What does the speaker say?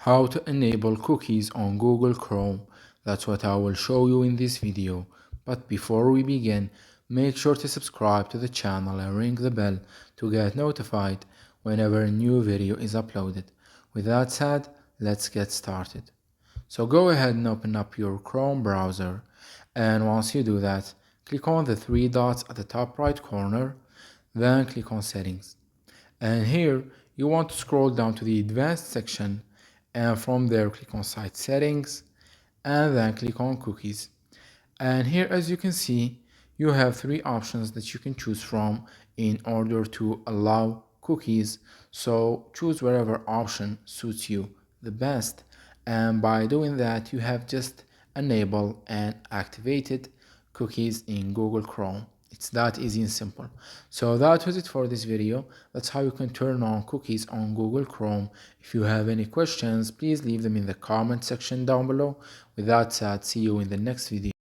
How to enable cookies on Google Chrome. That's what I will show you in this video. But before we begin, make sure to subscribe to the channel and ring the bell to get notified whenever a new video is uploaded. With that said, let's get started. So go ahead and open up your Chrome browser, and once you do that, click on the three dots at the top right corner, then click on Settings. And here you want to scroll down to the Advanced section, and from there click on Site Settings and then click on Cookies. And here, as you can see, you have three options that you can choose from in order to allow cookies. So choose whatever option suits you the best, and by doing that you have just enabled and activated cookies in Google Chrome. It's that easy and simple. So that was it for this video. That's how you can turn on cookies on Google Chrome. If you have any questions, please leave them in the comment section down below. With that said, see you in the next video.